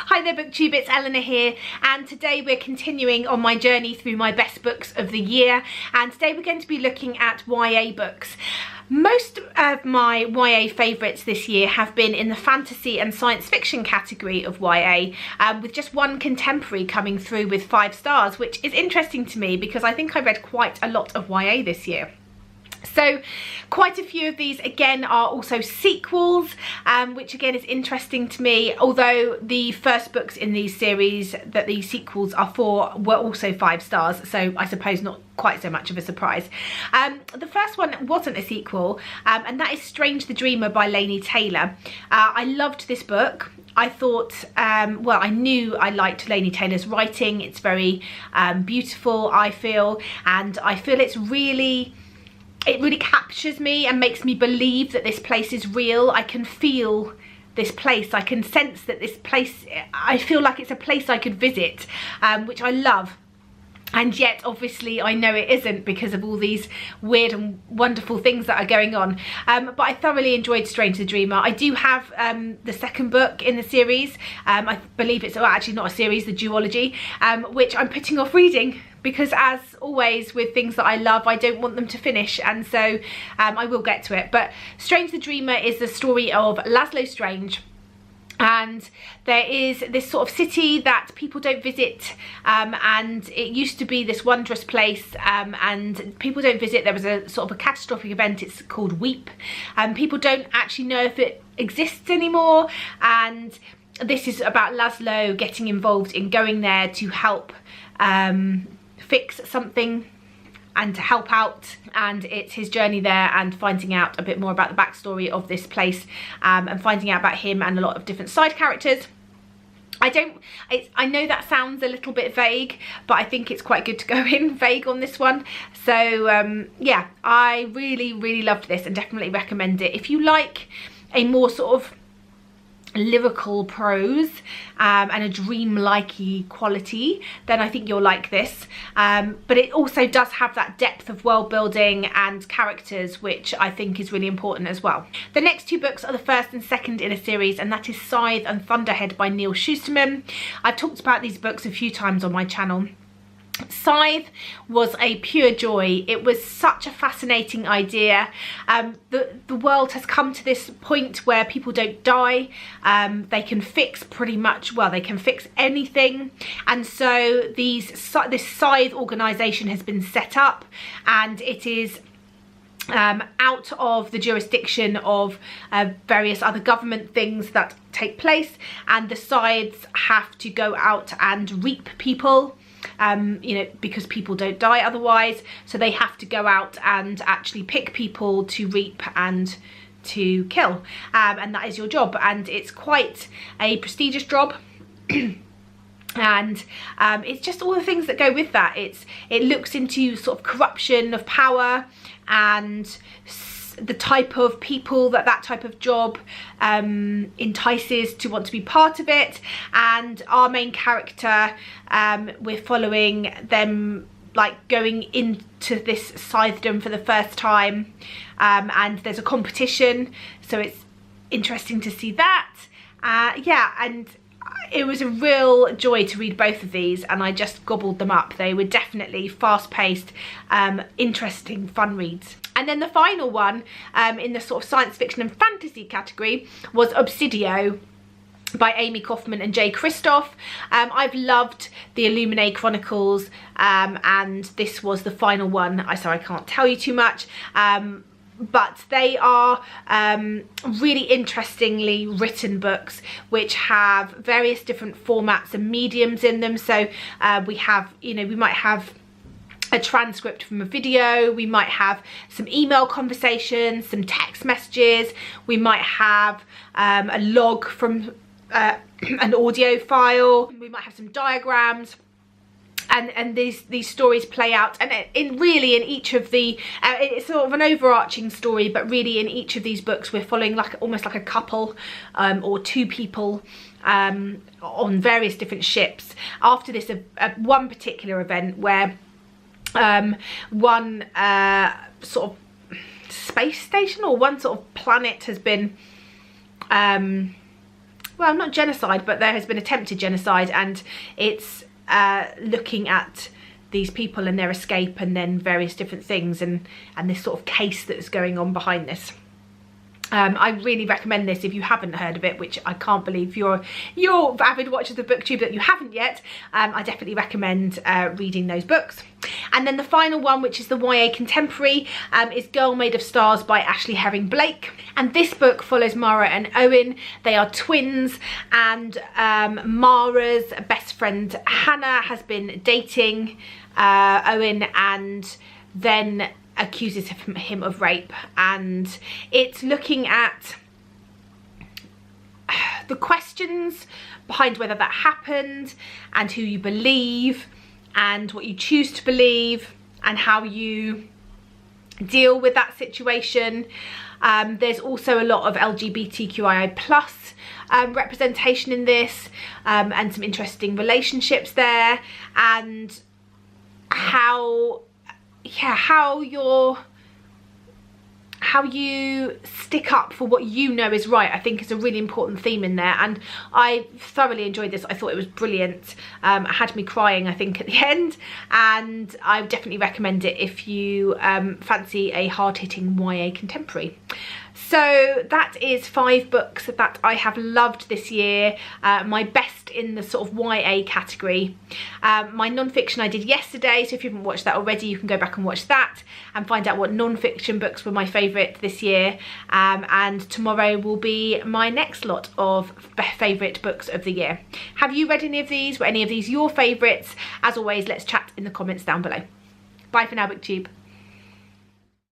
Hi there BookTube, it's Eleanor here, and today we're continuing on my journey through my best books of the year, and today we're going to be looking at YA books. Most of my YA favourites this year have been in the fantasy and science fiction category of YA, with just one contemporary coming through with 5 stars, which is interesting to me because I think I read quite a lot of YA this year. So quite a few of these again are also sequels, which again is interesting to me, although the first books in these series that these sequels are for were also 5 stars, so I suppose not quite so much of a surprise. The first one wasn't a sequel, and that is Strange the Dreamer by Laini Taylor. I loved this book. I thought, well, I knew I liked Laini Taylor's writing. It's very beautiful, I feel, and I feel it really captures me and makes me believe that this place is real. I can feel this place, I can sense that this place, I feel like it's a place I could visit, which I love. And yet obviously I know it isn't because of all these weird and wonderful things that are going on. But I thoroughly enjoyed Strange the Dreamer. I do have the second book in the series. I believe it's actually not a series, the duology, which I'm putting off reading because, as always with things that I love, I don't want them to finish, and so I will get to it. But Strange the Dreamer is the story of Laszlo Strange. And there is this sort of city that people don't visit, and it used to be this wondrous place, and people don't visit. There was a sort of a catastrophic event, it's called Weep, and people don't actually know if it exists anymore, and this is about Laszlo getting involved in going there to help fix something and to help out, and it's his journey there and finding out a bit more about the backstory of this place, and finding out about him and a lot of different side characters. I know that sounds a little bit vague, but I think it's quite good to go in vague on this one. So yeah, I really loved this and definitely recommend it. If you like a more sort of lyrical prose and a dream-likey quality, then I think you'll like this, but it also does have that depth of world building and characters, which I think is really important as well. The next 2 books are the first and second in a series, and that is Scythe and Thunderhead by Neil Shusterman. I've talked about these books a few times on my channel. Scythe was a pure joy. It was such a fascinating idea. The world has come to this point where people don't die. They can fix pretty much, well, they can fix anything, and so this Scythe organisation has been set up, and it is out of the jurisdiction of various other government things that take place, and the Scythes have to go out and reap people, you know, because people don't die otherwise, so they have to go out and actually pick people to reap and to kill, and that is your job, and it's quite a prestigious job. And it's just all the things that go with that. It looks into sort of corruption of power and the type of people that type of job entices to want to be part of it. And our main character, we're following them like going into this Scythedom for the first time, and there's a competition, so it's interesting to see that. Yeah, and it was a real joy to read both of these, and I just gobbled them up. They were definitely fast-paced, interesting, fun reads. And then the final one in the sort of science fiction and fantasy category was Obsidio by Amy Kaufman and Jay Kristoff. I've loved the Illuminae Chronicles, and this was the final one, so I can't tell you too much. But they are really interestingly written books which have various different formats and mediums in them. So we have, you know, we might have a transcript from a video, we might have some email conversations, some text messages, we might have a log from an audio file, we might have some diagrams. And these stories play out, and really in each of the it's sort of an overarching story, but really in each of these books we're following like almost like a couple or 2 people on various different ships after this one particular event where one sort of space station or one sort of planet has been well, not genocide, but there has been attempted genocide, and it's looking at these people and their escape, and then various different things, and this sort of case that's going on behind this. I really recommend this if you haven't heard of it, which I can't believe you're avid watchers of BookTube that you haven't yet. I definitely recommend reading those books. And then the final one, which is the YA contemporary, is Girl Made of Stars by Ashley Herring-Blake. And this book follows Mara and Owen. They are twins, and Mara's best friend Hannah has been dating Owen, and then accuses him of rape, and it's looking at the questions behind whether that happened, and who you believe, and what you choose to believe, and how you deal with that situation. There's also a lot of LGBTQIA plus representation in this, and some interesting relationships there, and how you stick up for what you know is right, I think is a really important theme in there, and I thoroughly enjoyed this. I thought it was brilliant. It had me crying, I think, at the end, and I would definitely recommend it if you fancy a hard-hitting YA contemporary. So that is 5 books that I have loved this year, my best in the sort of YA category. My non-fiction I did yesterday, so if you haven't watched that already, you can go back and watch that and find out what non-fiction books were my favourite this year. And tomorrow will be my next lot of favourite books of the year. Have you read any of these? Were any of these your favourites? As always, let's chat in the comments down below. Bye for now, BookTube.